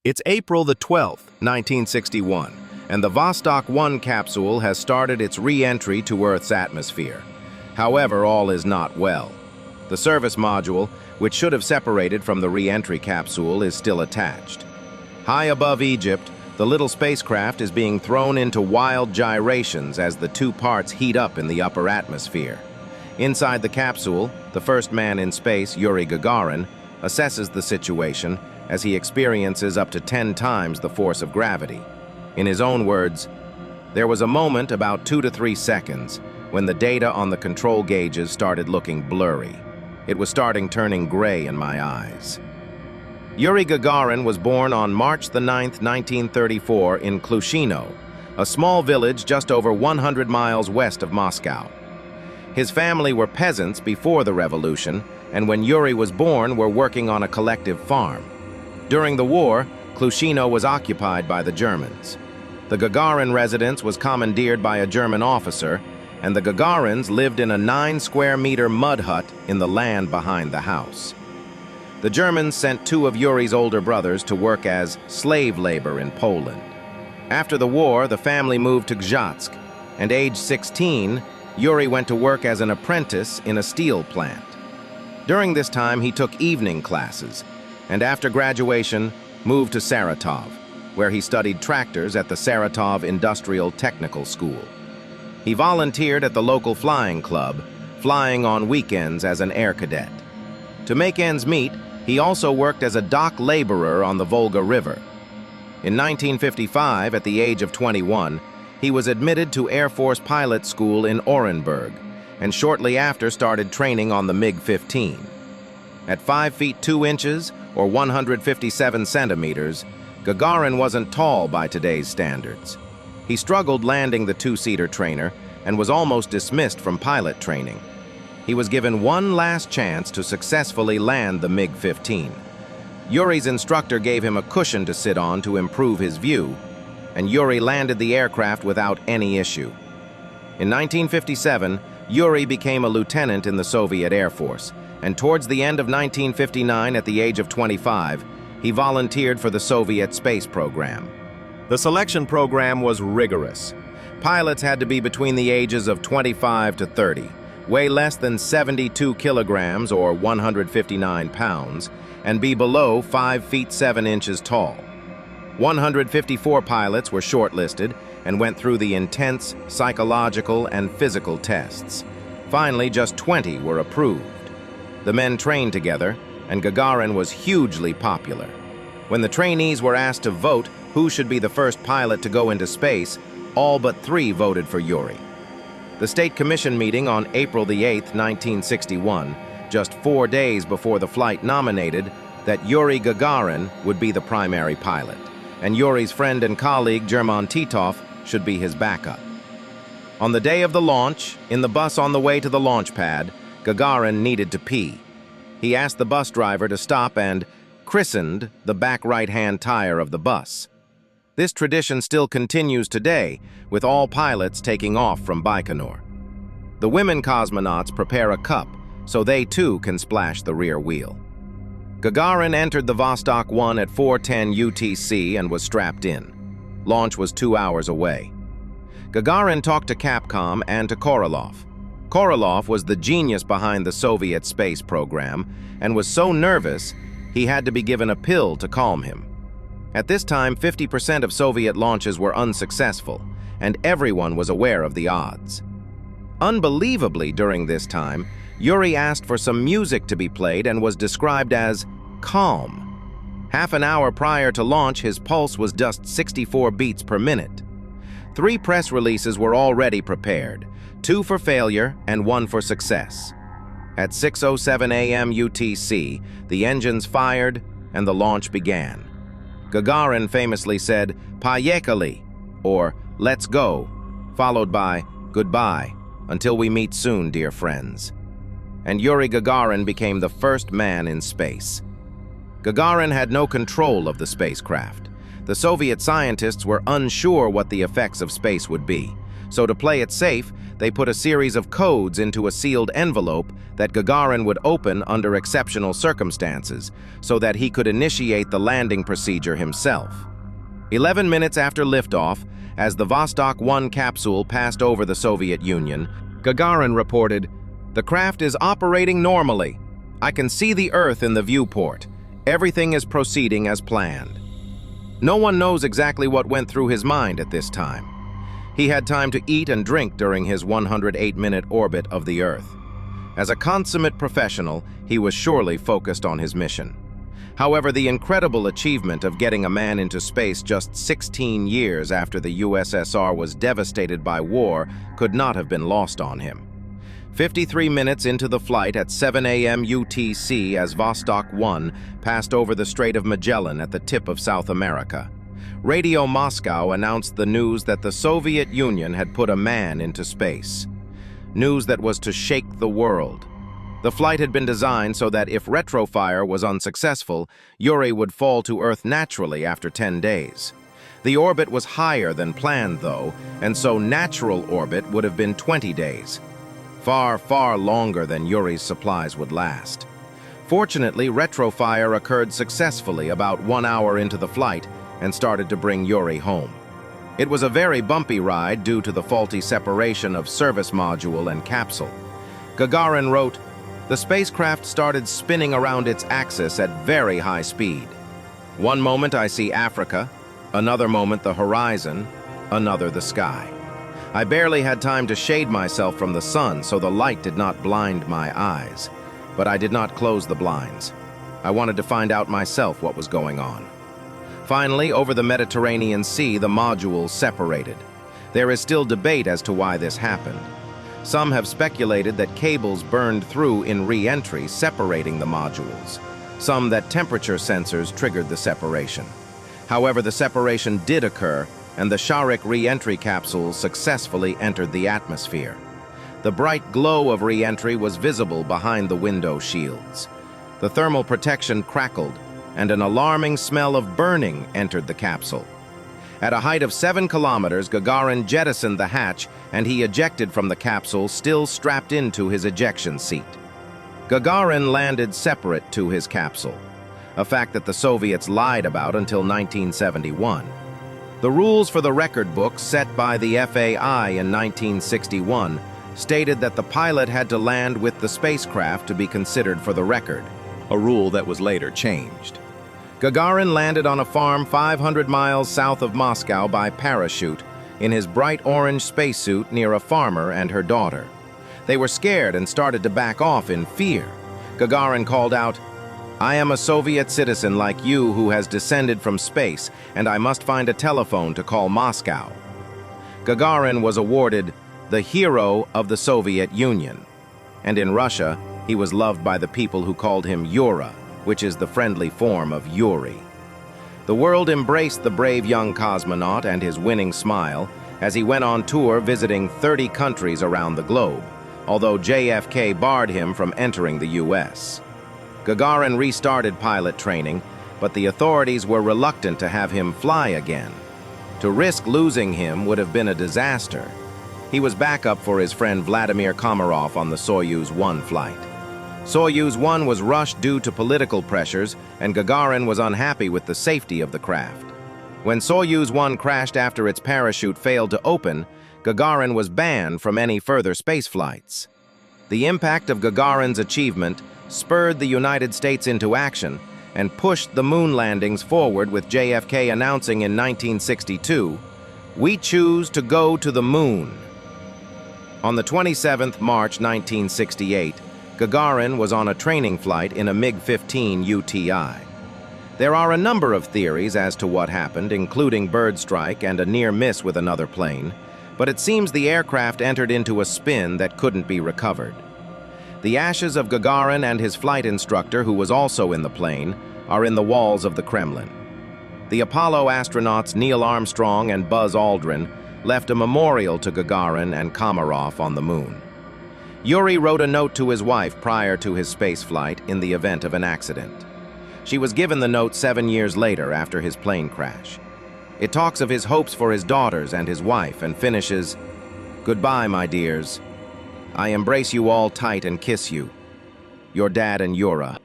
It's April the 12th, 1961, and the Vostok 1 capsule has started its re-entry to Earth's atmosphere. However, all is not well. The service module, which should have separated from the re-entry capsule, is still attached. High above Egypt, the little spacecraft is being thrown into wild gyrations as the two parts heat up in the upper atmosphere. Inside the capsule, the first man in space, Yuri Gagarin, assesses the situation as he experiences up to 10 times the force of gravity. In his own words, "There was a moment about 2 to 3 seconds when the data on the control gauges started looking blurry. It was turning gray in my eyes." Yuri Gagarin was born on March the 9th, 1934 in Klushino, a small village just over 100 miles west of Moscow. His family were peasants before the revolution, and when Yuri was born were working on a collective farm. During the war, Klushino was occupied by the Germans. The Gagarin residence was commandeered by a German officer, and the Gagarins lived in a 9-square-meter mud hut in the land behind the house. The Germans sent 2 of Yuri's older brothers to work as slave labor in Poland. After the war, the family moved to Gzhatsk, and aged 16, Yuri went to work as an apprentice in a steel plant. During this time, he took evening classes, and after graduation, moved to Saratov, where he studied tractors at the Saratov Industrial Technical School. He volunteered at the local flying club, flying on weekends as an air cadet. To make ends meet, he also worked as a dock laborer on the Volga River. In 1955, at the age of 21, he was admitted to Air Force pilot school in Orenburg, and shortly after started training on the MiG-15. At 5 feet 2 inches, or 157 centimeters, Gagarin wasn't tall by today's standards. He struggled landing the 2-seater trainer and was almost dismissed from pilot training. He was given one last chance to successfully land the MiG-15. Yuri's instructor gave him a cushion to sit on to improve his view, and Yuri landed the aircraft without any issue. In 1957, Yuri became a lieutenant in the Soviet Air Force, and towards the end of 1959, at the age of 25, he volunteered for the Soviet space program. The selection program was rigorous. Pilots had to be between the ages of 25 to 30, weigh less than 72 kilograms or 159 pounds, and be below 5 feet 7 inches tall. 154 pilots were shortlisted and went through the intense psychological and physical tests. Finally, just 20 were approved. The men trained together, and Gagarin was hugely popular. When the trainees were asked to vote who should be the first pilot to go into space, all but 3 voted for Yuri. The State Commission meeting on April the 8th, 1961, just 4 days before the flight, nominated that Yuri Gagarin would be the primary pilot, and Yuri's friend and colleague German Titov should be his backup. On the day of the launch, in the bus on the way to the launch pad, Gagarin needed to pee. He asked the bus driver to stop and christened the back right-hand tire of the bus. This tradition still continues today, with all pilots taking off from Baikonur. The women cosmonauts prepare a cup so they too can splash the rear wheel. Gagarin entered the Vostok 1 at 4:10 UTC and was strapped in. Launch was 2 hours away. Gagarin talked to Capcom and to Korolev. Korolev was the genius behind the Soviet space program and was so nervous he had to be given a pill to calm him. At this time, 50% of Soviet launches were unsuccessful, and everyone was aware of the odds. Unbelievably, during this time, Yuri asked for some music to be played and was described as calm. Half an hour prior to launch, his pulse was just 64 beats per minute. 3 press releases were already prepared, 2 for failure and 1 for success. At 6:07 a.m. UTC, the engines fired and the launch began. Gagarin famously said, "Poyekali," or "Let's go," followed by "Goodbye, until we meet soon, dear friends." And Yuri Gagarin became the first man in space. Gagarin had no control of the spacecraft. The Soviet scientists were unsure what the effects of space would be, So to play it safe, they put a series of codes into a sealed envelope that Gagarin would open under exceptional circumstances, so that he could initiate the landing procedure himself. 11 minutes after liftoff, as the Vostok 1 capsule passed over the Soviet Union, Gagarin reported, "The craft is operating normally. I can see the Earth in the viewport. Everything is proceeding as planned." No one knows exactly what went through his mind at this time. He had time to eat and drink during his 108-minute orbit of the Earth. As a consummate professional, he was surely focused on his mission. However, the incredible achievement of getting a man into space just 16 years after the USSR was devastated by war could not have been lost on him. 53 minutes into the flight at 7 a.m. UTC as Vostok 1 passed over the Strait of Magellan at the tip of South America, Radio Moscow announced the news that the Soviet Union had put a man into space. News that was to shake the world. The flight had been designed so that if retrofire was unsuccessful, Yuri would fall to Earth naturally after 10 days. The orbit was higher than planned, though, and so natural orbit would have been 20 days. Far, far longer than Yuri's supplies would last. Fortunately, retrofire occurred successfully about 1 hour into the flight and started to bring Yuri home. It was a very bumpy ride due to the faulty separation of service module and capsule. Gagarin wrote, "The spacecraft started spinning around its axis at very high speed. One moment I see Africa, another moment the horizon, another the sky. I barely had time to shade myself from the sun so the light did not blind my eyes. But I did not close the blinds. I wanted to find out myself what was going on." Finally, over the Mediterranean Sea, the modules separated. There is still debate as to why this happened. Some have speculated that cables burned through in re-entry, separating the modules. Some that temperature sensors triggered the separation. However, the separation did occur, and the Sharik re-entry capsules successfully entered the atmosphere. The bright glow of re-entry was visible behind the window shields. The thermal protection crackled, and an alarming smell of burning entered the capsule. At a height of 7 kilometers, Gagarin jettisoned the hatch, and he ejected from the capsule, still strapped into his ejection seat. Gagarin landed separate to his capsule, a fact that the Soviets lied about until 1971. The rules for the record book set by the FAI in 1961 stated that the pilot had to land with the spacecraft to be considered for the record, a rule that was later changed. Gagarin landed on a farm 500 miles south of Moscow by parachute in his bright orange spacesuit near a farmer and her daughter. They were scared and started to back off in fear. Gagarin called out, "I am a Soviet citizen like you who has descended from space, and I must find a telephone to call Moscow." Gagarin was awarded the Hero of the Soviet Union, and in Russia, he was loved by the people who called him Yura, which is the friendly form of Yuri. The world embraced the brave young cosmonaut and his winning smile as he went on tour visiting 30 countries around the globe, although JFK barred him from entering the US. Gagarin restarted pilot training, but the authorities were reluctant to have him fly again. To risk losing him would have been a disaster. He was backup for his friend Vladimir Komarov on the Soyuz 1 flight. Soyuz 1 was rushed due to political pressures, and Gagarin was unhappy with the safety of the craft. When Soyuz 1 crashed after its parachute failed to open, Gagarin was banned from any further space flights. The impact of Gagarin's achievement spurred the United States into action and pushed the moon landings forward, with JFK announcing in 1962, "We choose to go to the moon." On the 27th March 1968, Gagarin was on a training flight in a MiG-15 UTI. There are a number of theories as to what happened, including bird strike and a near miss with another plane, but it seems the aircraft entered into a spin that couldn't be recovered. The ashes of Gagarin and his flight instructor, who was also in the plane, are in the walls of the Kremlin. The Apollo astronauts Neil Armstrong and Buzz Aldrin left a memorial to Gagarin and Komarov on the moon. Yuri wrote a note to his wife prior to his spaceflight in the event of an accident. She was given the note 7 years later after his plane crash. It talks of his hopes for his daughters and his wife and finishes, Goodbye, my dears. I embrace you all tight and kiss you. Your dad and Yura.